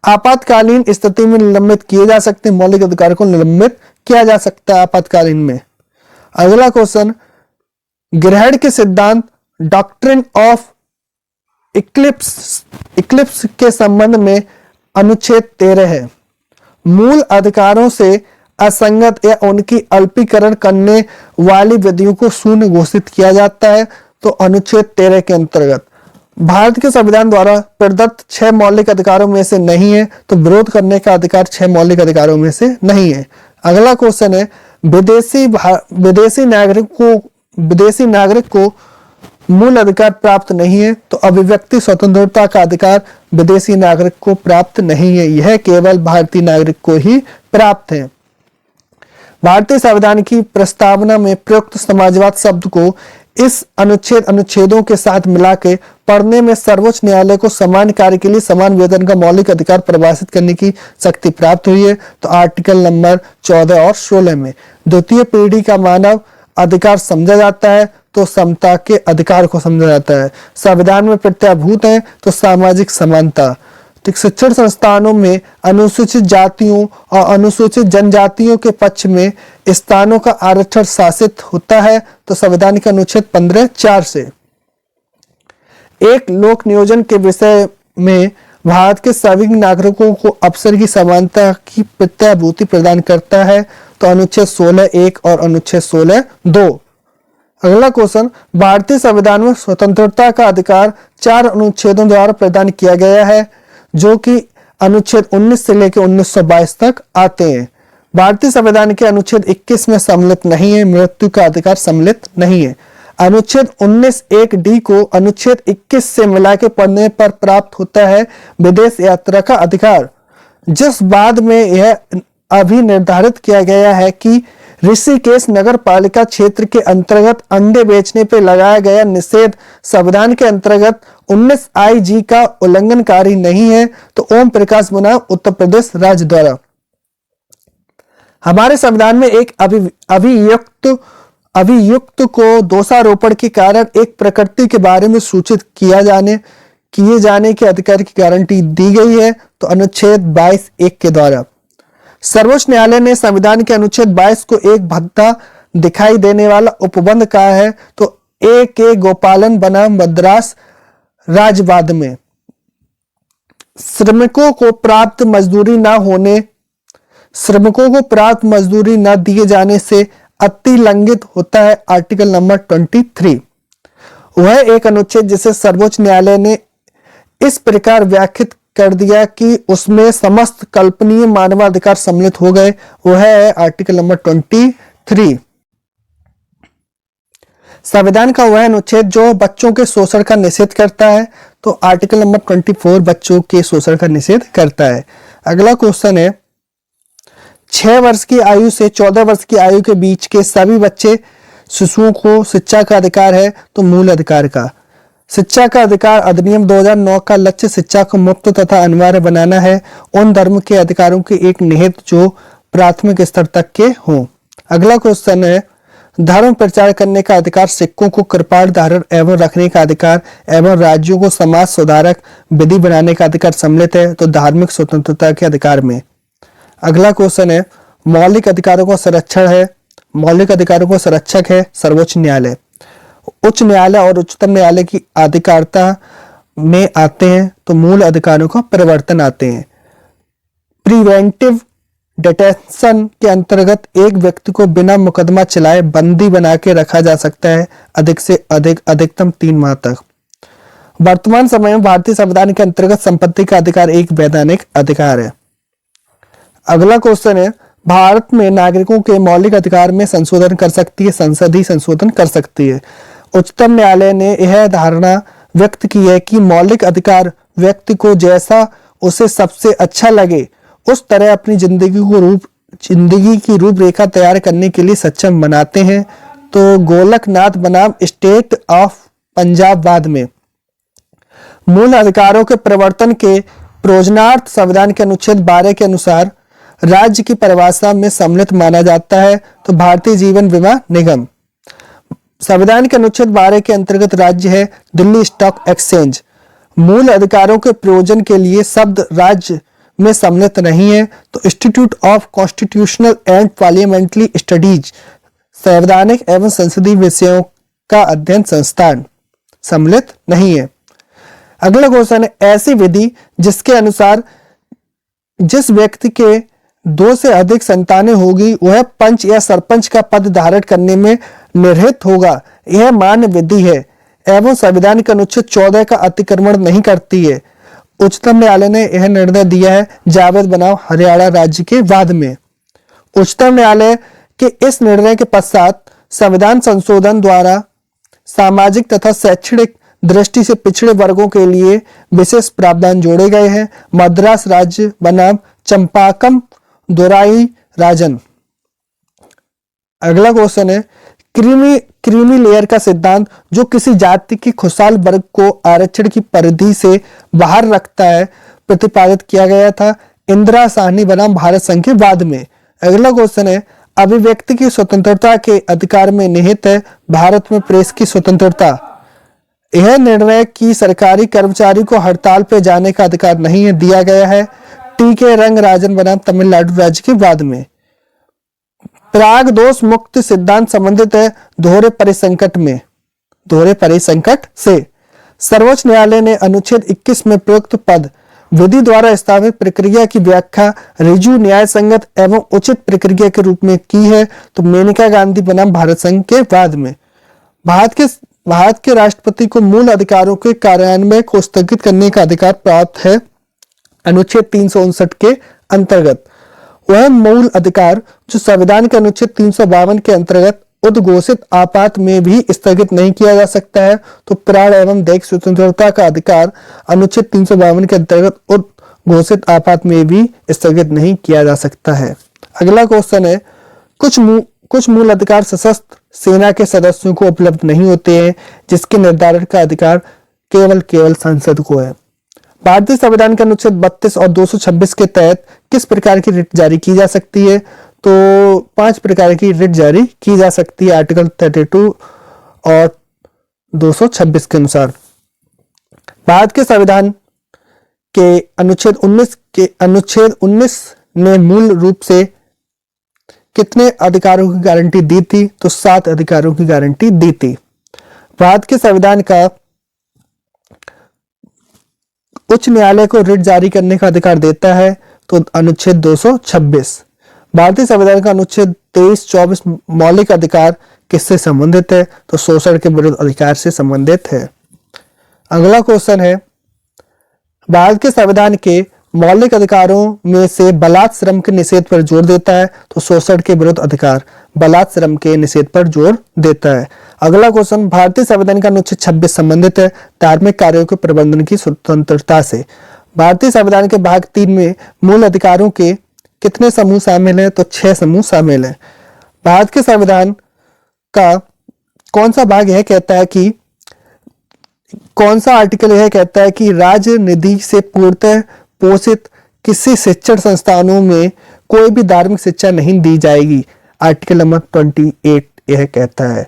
आपातकालीन स्थिति में निलंबित किए जा सकते हैं, मौलिक अधिकार को निलंबित किया जा सकता है आपातकालीन में। अगला क्वेश्चन, ग्रहण के सिद्धांत डॉक्ट्रिन ऑफ इक्लिप्स के संबंध में अनुच्छेद 13 है। मूल अधिकारों से असंगत या उनकी अल्पीकरण करने वाली विधियों को शून्य घोषित किया जाता है, तो अनुच्छेद 13 के अंतर्गत। भारत के संविधान द्वारा प्रदत्त 6 मौलिक अधिकारों में से नहीं है, तो विरोध करने का अधिकार 6 मौलिक अधिकारों में से नहीं है। अगला क्वेश्चन है, विदेशी नागरिक को मूल अधिकार प्राप्त नहीं है, तो अभिव्यक्ति स्वतंत्रता का अधिकार विदेशी नागरिक को प्राप्त नहीं है, यह केवल भारतीय नागरिक को ही प्राप्त है। भारतीय संविधान की प्रस्तावना में प्रयुक्त समाजवाद शब्द को इस अनुच्छेदों के साथ मिला के पढ़ने में सर्वोच्च न्यायालय को समान कार्य के लिए समान वेतन का मौलिक अधिकार परिभाषित करने की शक्ति प्राप्त हुई है, तो आर्टिकल नंबर 14 और 16 में। द्वितीय पीढ़ी का मानव अधिकार समझा जाता है, तो समता के अधिकार को समझा जाता है। संविधान में प्रत्याभूत है, तो सामाजिक समानता। तो शिक्षण संस्थानों में अनुसूचित जातियों और अनुसूचित जनजातियों के पक्ष में स्थानों का आरक्षण शासित होता है, तो संविधान के अनुच्छेद 15(4) से। एक लोक नियोजन के विषय में भारत के सभी नागरिकों को अवसर की समानता की प्रत्याभूति प्रदान करता है, तो अनुच्छेद 16(1) और अनुच्छेद 16(2). अगला क्वेश्चन, भारतीय संविधान में स्वतंत्रता का अधिकार 4 अनुच्छेदों द्वारा प्रदान किया गया है, जो कि अनुच्छेद 19 से लेकर 1922 तक आते हैं। भारतीय संविधान के अनुच्छेद 21 में सम्मिलित नहीं है, मृत्यु का अधिकार सम्मिलित नहीं है। अनुच्छेद 19(1)(d) को अनुच्छेद 21 से मिला के पढ़ने पर प्राप्त होता है विदेश यात्रा का अधिकार, जिस बाद में यह अभी निर्धारित किया गया है कि ऋषिकेश नगर पालिका क्षेत्र के अंतर्गत अंडे बेचने पर लगाया गया निषेध संविधान के अंतर्गत 19(I)(g) का उल्लंघनकारी नहीं है, तो ओम प्रकाश बनाम उत्तर प्रदेश राज्य द्वारा। हमारे संविधान में एक अभियुक्त को दोषारोपण के कारण एक प्रकृति के बारे में सूचित किए जाने के अधिकार की गारंटी दी गई है, तो अनुच्छेद 22(1) के द्वारा। सर्वोच्च न्यायालय ने संविधान के अनुच्छेद 22 को एक भद्दा दिखाई देने वाला उपबंध कहा है, तो A.K. गोपालन बनाम मद्रास राज्यवाद में। श्रमिकों को प्राप्त मजदूरी न दिए जाने से अतिलंघित होता है आर्टिकल नंबर 23। वह एक अनुच्छेद जिसे सर्वोच्च न्यायालय ने इस प्रकार व्याख्यात कर दिया कि उसमें समस्त कल्पनीय मानवाधिकार सम्मिलित हो गए, वह है आर्टिकल नंबर 23। संविधान का वह अनुच्छेद जो बच्चों के शोषण का निषेध करता है, तो आर्टिकल नंबर 24 बच्चों के शोषण का निषेध करता है। अगला क्वेश्चन है, 6 वर्ष की आयु से 14 वर्ष की आयु के बीच के सभी बच्चे शिशुओं को शिक्षा का अधिकार है, तो मूल अधिकार का। शिक्षा का अधिकार अधिनियम 2009 का लक्ष्य शिक्षा को मुफ्त तथा अनिवार्य बनाना है, उन धर्म के अधिकारों के एक निहित जो प्राथमिक स्तर तक के हों। अगला क्वेश्चन है, धर्म प्रचार करने का अधिकार, सिक्कों को कृपाण धारण एवं रखने का अधिकार एवं राज्यों को समाज सुधारक विधि बनाने का अधिकार सम्मिलित है, तो धार्मिक स्वतंत्रता के अधिकार में। अगला क्वेश्चन है, मौलिक अधिकारों का संरक्षण है, मौलिक अधिकारों का संरक्षक है सर्वोच्च न्यायालय। उच्च न्यायालय और उच्चतम न्यायालय की अधिकारिता में आते हैं, तो मूल अधिकारों का परिवर्तन आते हैं। प्रिवेंटिव डिटेंशन के अंतर्गत एक व्यक्ति को बिना मुकदमा चलाए बंदी बना के रखा जा सकता है अधिक से अधिकतम 3 माह तक। वर्तमान समय में भारतीय संविधान के अंतर्गत संपत्ति का अधिकार एक वैधानिक अधिकार है। अगला क्वेश्चन है, भारत में नागरिकों के मौलिक अधिकार में संशोधन कर सकती है संसद ही संशोधन कर सकती है। उच्चतम न्यायालय ने यह धारणा व्यक्त की है कि मौलिक अधिकार व्यक्ति को जैसा उसे सबसे अच्छा लगे उस तरह अपनी जिंदगी की रूपरेखा तैयार करने के लिए सक्षम बनाते हैं। तो गोलकनाथ बनाम स्टेट ऑफ पंजाबवाद में मूल अधिकारों के प्रवर्तन के प्रयोजनार्थ संविधान के अनुच्छेद 12 के अनुसार राज्य की परिभाषा में सम्मिलित माना जाता है। तो भारतीय जीवन बीमा निगम। संविधान के अनुच्छेद 12 के अंतर्गत राज्य है दिल्ली स्टॉक एक्सचेंज। मूल अधिकारों के प्रयोजन के लिए शब्द राज्य में सम्मिलित नहीं है। तो institute of constitutional and parliamentary studies संवैधानिक एवं संसदीय विषयों का अध्ययन संस्थान सम्मिलित नहीं है। अगला क्वेश्चन है, ऐसी विधि जिसके अनुसार जिस व्यक्ति के 2 से अधिक संतानें होगी वह पंच या सरपंच का पद धारण करने में निर्हित होगा, यह मान्य विधि है एवं संविधान के अनुच्छेद 14 का अतिक्रमण नहीं करती है। उच्चतम न्यायालय ने यह निर्णय दिया है जावेद बनाम हरियाणा राज्य के वाद में। उच्चतम न्यायालय के इस निर्णय के पश्चात संविधान संशोधन द्वारा सामाजिक तथा शैक्षणिक दृष्टि से पिछड़े वर्गों के लिए विशेष प्रावधान जोड़े गए हैं। मद्रास राज्य बनाम चंपाकम दोराई राजन। अगला क्वेश्चन है, क्रीमी लेयर का सिद्धांत जो किसी जाति के खुशहाल वर्ग को आरक्षण की परिधि से बाहर रखता है प्रतिपादित किया गया था इंदिरा साहनी बनाम भारत संघ के वाद में। अगला क्वेश्चन है, अभिव्यक्ति की स्वतंत्रता के अधिकार में निहित है भारत में प्रेस की स्वतंत्रता। यह निर्णय कि सरकारी कर्मचारी को हड़ताल पे जाने का अधिकार नहीं है दिया गया है टी.के. रंगराजन बनाम तमिलनाडु राज्य के वाद में। प्राग दोष मुक्त सिद्धांत संबंधित है दोहरे परिसंकट से। सर्वोच्च न्यायालय ने अनुच्छेद 21 में प्रयुक्त पद विधि द्वारा स्थापित प्रक्रिया की व्याख्या ऋजु न्याय संगत एवं उचित प्रक्रिया के रूप में की है। तो मेनका गांधी बनाम भारत संघ के वाद में भारत के राष्ट्रपति को मूल अधिकारों के कार्यान्वयन को स्थगित करने का अधिकार प्राप्त है अनुच्छेद 359 के अंतर्गत। वह मूल अधिकार जो संविधान के अनुच्छेद 352 के अंतर्गत उद्घोषित आपात में भी स्थगित नहीं किया जा सकता है। तो प्राण एवं दैहिक स्वतंत्रता का अधिकार अनुच्छेद 352 के अंतर्गत उद्घोषित आपात में भी स्थगित नहीं किया जा सकता है। अगला क्वेश्चन है, कुछ मूल अधिकार सशस्त्र सेना के सदस्यों को उपलब्ध नहीं होते हैं जिसके निर्धारण का अधिकार केवल संसद को है। भारतीय संविधान के अनुच्छेद 32 और 226 के तहत किस प्रकार की रिट जारी की जा सकती है? तो 5 प्रकार की रिट जारी की जा सकती है आर्टिकल 32 और 226 के अनुसार। भारत के संविधान के अनुच्छेद 19 ने मूल रूप से कितने अधिकारों की गारंटी दी थी? तो 7 अधिकारों की गारंटी दी थी। भारत के संविधान का उच्च न्यायालय को रिट जारी करने का अधिकार देता है तो अनुच्छेद 226। भारतीय संविधान का अनुच्छेद 23-24 मौलिक अधिकार किससे संबंधित है? तो शोषण के विरुद्ध अधिकार से संबंधित है। अगला क्वेश्चन है, भारत के संविधान के मौलिक अधिकारों में से बलात् श्रम के निषेध पर जोर देता है तो शोषण के विरुद्ध अधिकार बलात् श्रम के निषेध पर जोर देता है। अगला क्वेश्चन, भारतीय संविधान का अनुच्छेद 26 संबंधित है धार्मिक कार्यों के प्रबंधन की स्वतंत्रता से। भारतीय संविधान के भाग 3 में मूल अधिकारों के कितने समूह शामिल हैं? तो 6 समूह शामिल हैं। भारत के संविधान का कौन सा भाग यह कहता है कि कौन सा आर्टिकल यह कहता है कि राज्य निधि से पूर्णतः पोषित किसी शिक्षण संस्थानों में कोई भी धार्मिक शिक्षा नहीं दी जाएगी? आर्टिकल नंबर 28 यह कहता है।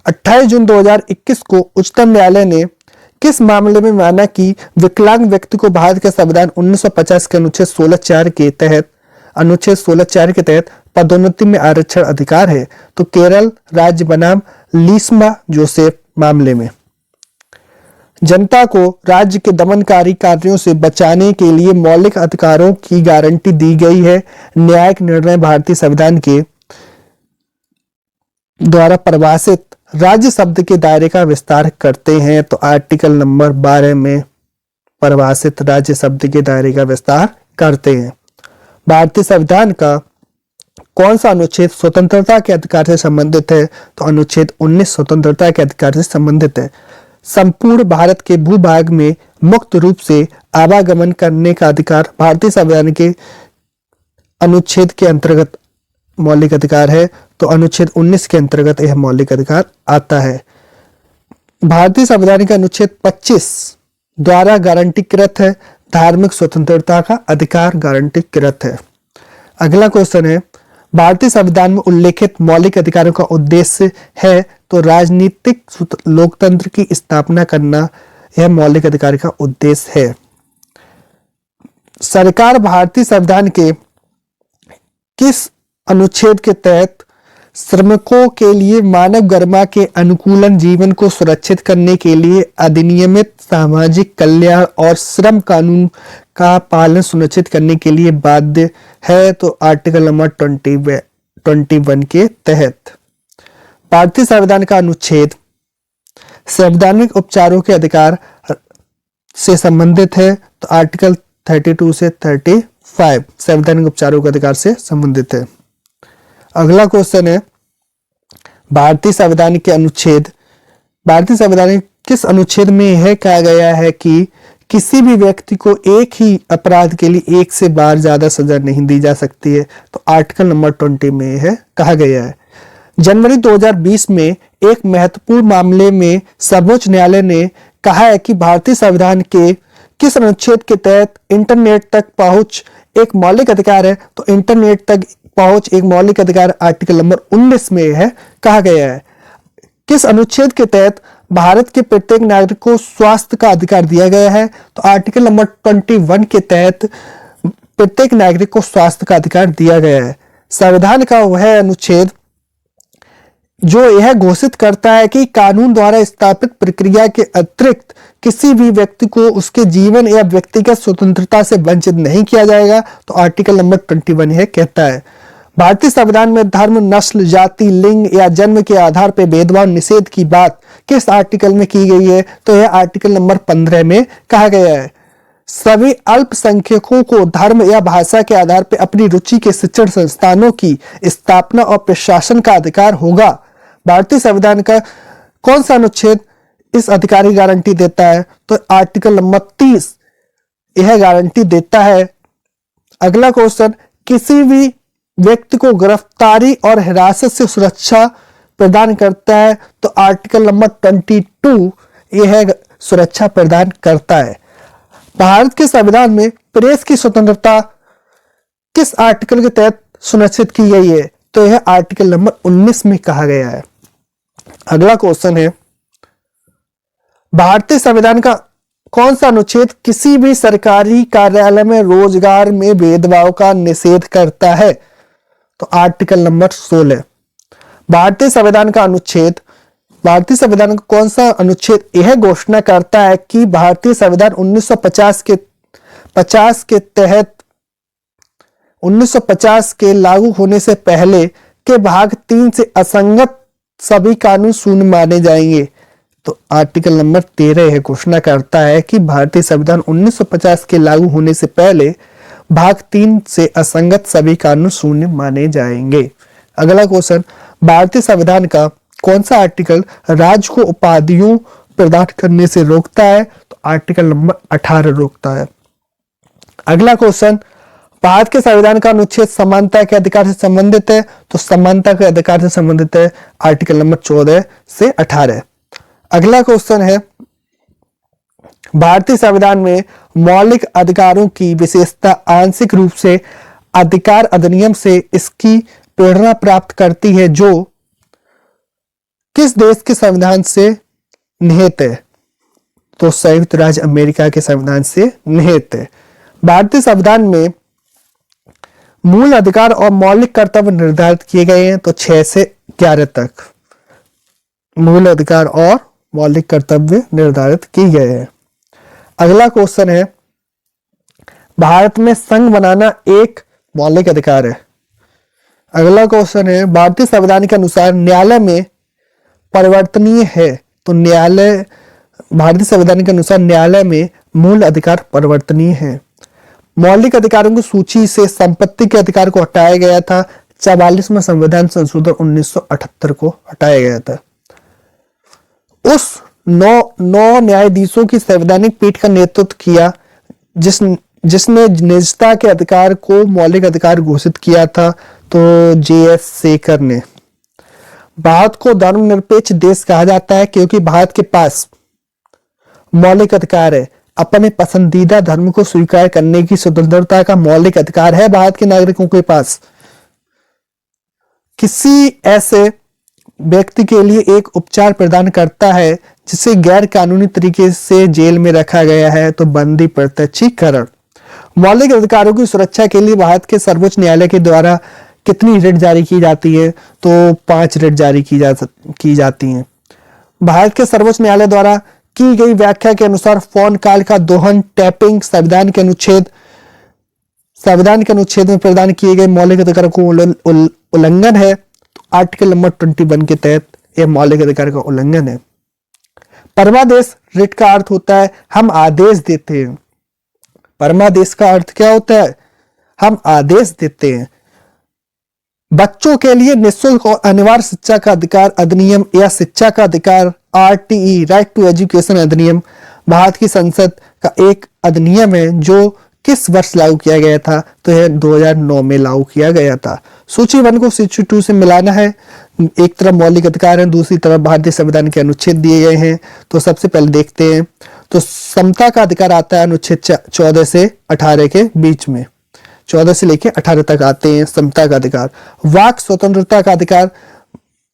28 जून 2021 को उच्चतम न्यायालय ने किस मामले में माना कि विकलांग व्यक्ति को भारत के संविधान 1950 के अनुच्छेद 16(4) के तहत पदोन्नति में आरक्षण अधिकार है? तो केरल राज्य बनाम लीस्मा जोसेफ मामले में। जनता को राज्य के दमनकारी कार्यों से बचाने के लिए मौलिक अधिकारों की गारंटी दी गई है। न्यायिक निर्णय भारतीय संविधान के द्वारा परिभाषित राज्य शब्द के दायरे का विस्तार करते हैं। तो आर्टिकल नंबर 12 में परिभाषित राज्य शब्द के दायरे का विस्तार करते हैं। भारतीय संविधान का कौन सा अनुच्छेद स्वतंत्रता के अधिकार से संबंधित है? तो अनुच्छेद 19 स्वतंत्रता के अधिकार से संबंधित है। संपूर्ण भारत के भूभाग में मुक्त रूप से आवागमन करने का अधिकार भारतीय संविधान के अनुच्छेद के अंतर्गत मौलिक अधिकार है। तो अनुच्छेद 19 के अंतर्गत यह मौलिक अधिकार आता है। भारतीय संविधान का अनुच्छेद 25 द्वारा गारंटीकृत है। धार्मिक स्वतंत्रता का अधिकार गारंटीकृत है। अगला क्वेश्चन है, भारतीय संविधान में उल्लेखित मौलिक अधिकारों का उद्देश्य है? तो राजनीतिक लोकतंत्र की स्थापना करना यह मौलिक अधिकार का उद्देश्य है। सरकार भारतीय संविधान के किस अनुच्छेद के तहत श्रमिकों के लिए मानव गरिमा के अनुकूलन जीवन को सुरक्षित करने के लिए अधिनियमित सामाजिक कल्याण और श्रम कानून का पालन सुनिश्चित करने के लिए बाध्य है? तो आर्टिकल नंबर 21 के तहत। भारतीय संविधान का अनुच्छेद संवैधानिक उपचारों के अधिकार से संबंधित है। तो आर्टिकल 32 से 35 संवैधानिक उपचारों के अधिकार से संबंधित है। अगला क्वेश्चन है, भारतीय संविधान किस अनुच्छेद में यह कहा गया है कि किसी भी व्यक्ति को एक ही अपराध के लिए एक से बार ज्यादा सजा नहीं दी जा सकती है? तो आर्टिकल नंबर 20 में यह कहा गया है। जनवरी 2020 में एक महत्वपूर्ण मामले में सर्वोच्च न्यायालय ने कहा है कि भारतीय संविधान के किस अनुच्छेद के तहत इंटरनेट तक पहुंच एक मौलिक अधिकार है? तो इंटरनेट तक पहुंच एक मौलिक अधिकार आर्टिकल नंबर 19 में है कहा गया है। किस अनुच्छेद के तहत भारत के प्रत्येक नागरिक को स्वास्थ्य का अधिकार दिया गया है? तो आर्टिकल नंबर 21 के तहत प्रत्येक नागरिक को स्वास्थ्य का अधिकार दिया गया है। संविधान का वह अनुच्छेद जो यह घोषित करता है कि कानून द्वारा स्थापित प्रक्रिया के अतिरिक्त किसी भी व्यक्ति को उसके जीवन या व्यक्तिगत स्वतंत्रता से वंचित नहीं किया जाएगा? तो आर्टिकल नंबर 21 यह कहता है। भारतीय संविधान में धर्म, नस्ल, जाति, लिंग या जन्म के आधार पर भेदभाव निषेध की बात किस आर्टिकल में की गई है? तो यह आर्टिकल नंबर 15 में कहा गया है। सभी अल्पसंख्यकों को धर्म या भाषा के आधार पर अपनी रुचि के शिक्षण संस्थानों की स्थापना और प्रशासन का अधिकार होगा। भारतीय संविधान का कौन सा अनुच्छेद इस अधिकार की गारंटी देता है? तो आर्टिकल नंबर 30 यह गारंटी देता है। अगला क्वेश्चन, किसी भी व्यक्ति को गिरफ्तारी और हिरासत से सुरक्षा प्रदान करता है? तो आर्टिकल नंबर 22 यह सुरक्षा प्रदान करता है। भारत के संविधान में प्रेस की स्वतंत्रता किस आर्टिकल के तहत सुनिश्चित की गई है? तो यह आर्टिकल नंबर 19 में कहा गया है। अगला क्वेश्चन है, भारतीय संविधान का कौन सा अनुच्छेद किसी भी सरकारी कार्यालय में रोजगार में भेदभाव का निषेध करता है? तो आर्टिकल नंबर 16। भारतीय संविधान का कौन सा अनुच्छेद यह घोषणा करता है कि भारतीय संविधान 1950 के लागू होने से पहले के भाग 3 से असंगत सभी कानून शून्य माने जाएंगे? तो आर्टिकल नंबर 13 यह घोषणा करता है कि भारतीय संविधान 1950 के लागू होने से पहले भाग 3 से असंगत सभी कानून शून्य माने जाएंगे। अगला क्वेश्चन, भारतीय संविधान का कौन सा आर्टिकल राज्य को उपाधियों प्रदान करने से रोकता है? तो आर्टिकल नंबर 18 रोकता है। अगला क्वेश्चन, भारत के संविधान का अनुच्छेद समानता के अधिकार से संबंधित है? तो समानता के अधिकार से संबंधित है आर्टिकल नंबर 14 से 18। अगला क्वेश्चन है, भारतीय संविधान में मौलिक अधिकारों की विशेषता आंशिक रूप से अधिकार अधिनियम से इसकी प्रेरणा प्राप्त करती है जो किस देश के संविधान से निहित है? तो संयुक्त राज्य अमेरिका के संविधान से निहित है। भारतीय संविधान में मूल अधिकार और मौलिक कर्तव्य निर्धारित किए गए हैं। तो 6 से 11 तक मूल अधिकार और मौलिक कर्तव्य निर्धारित किए गए हैं। अगला क्वेश्चन है, भारत में संघ बनाना एक मौलिक अधिकार है। अगला क्वेश्चन है, भारतीय संविधान के अनुसार न्यायालय में परिवर्तनीय है? तो भारतीय संविधान के अनुसार न्यायालय में मूल अधिकार परिवर्तनीय है। मौलिक अधिकारों की सूची से संपत्ति के अधिकार को हटाया गया था। 44वें संविधान संशोधन 1978 को हटाया गया था। उस नौ न्यायाधीशों की संवैधानिक पीठ का नेतृत्व किया जिसने निजता के अधिकार को मौलिक अधिकार घोषित किया था, तो जे.एस. शेखर ने। भारत को धर्मनिरपेक्ष देश कहा जाता है क्योंकि भारत के पास मौलिक अधिकार है। अपने पसंदीदा धर्म को स्वीकार करने की स्वतंत्रता का मौलिक अधिकार है भारत के नागरिकों के पास। किसी ऐसे व्यक्ति के लिए एक उपचार प्रदान करता है जिसे गैर कानूनी तरीके से जेल में रखा गया है, तो बंदी प्रत्यक्षीकरण। मौलिक अधिकारों की सुरक्षा के लिए भारत के सर्वोच्च न्यायालय के द्वारा कितनी रिट जारी की जाती है, तो 5 रिट जारी की जाती हैं। भारत के सर्वोच्च न्यायालय द्वारा की गई व्याख्या के अनुसार फोन कॉल का दोहन, टैपिंग संविधान के अनुच्छेद में प्रदान किए गए मौलिक अधिकारों को उल्लंघन है। तो आर्टिकल नंबर 21 के तहत यह मौलिक अधिकार का उल्लंघन है। परमादेश रिट का अर्थ होता है हम आदेश देते हैं। परमादेश का अर्थ क्या होता है? हम आदेश देते हैं। बच्चों के लिए निःशुल्क और अनिवार्य शिक्षा का अधिकार अधिनियम या शिक्षा का अधिकार आरटीई राइट टू एजुकेशन अधिनियम भारत की संसद का एक अधिनियम है जो किस वर्ष लागू किया गया था, तो यह 2009 में लागू किया गया था। सूची 1 को सूची 2 से मिलाना है। एक तरफ मौलिक अधिकार है, दूसरी तरफ भारतीय संविधान के अनुच्छेद दिए गए हैं। तो सबसे पहले देखते हैं, तो समता का अधिकार आता है अनुच्छेद 14 से 18 के बीच में। 14 से लेकर 18 तक आते हैं समता का अधिकार। वाक स्वतंत्रता का अधिकार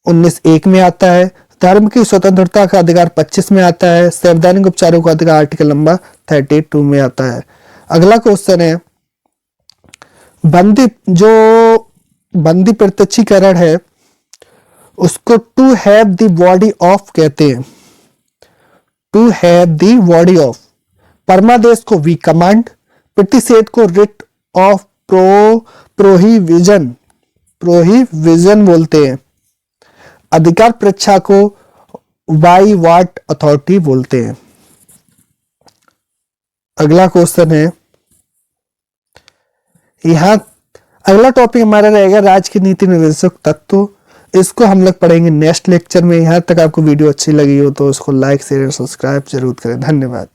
19(1) में आता है। धर्म की स्वतंत्रता का अधिकार 25 में आता है। संवैधानिक उपचारों का अधिकार आर्टिकल नंबर 32 में आता है। अगला क्वेश्चन है, बंदी प्रत्यक्षीकरण है उसको to have the body of कहते हैं। To have the body of. परमादेश को वी कमांड, प्रतिषेध को रिट ऑफ प्रोहिबिशन बोलते हैं। अधिकार परीक्षा को वाई वाट अथॉरिटी बोलते हैं। अगला क्वेश्चन है, यहां अगला टॉपिक हमारा रहेगा राजनीति निर्देशक तत्व। इसको हम लोग पढ़ेंगे नेक्स्ट लेक्चर में। यहां तक आपको वीडियो अच्छी लगी हो तो उसको लाइक शेयर सब्सक्राइब जरूर करें। धन्यवाद।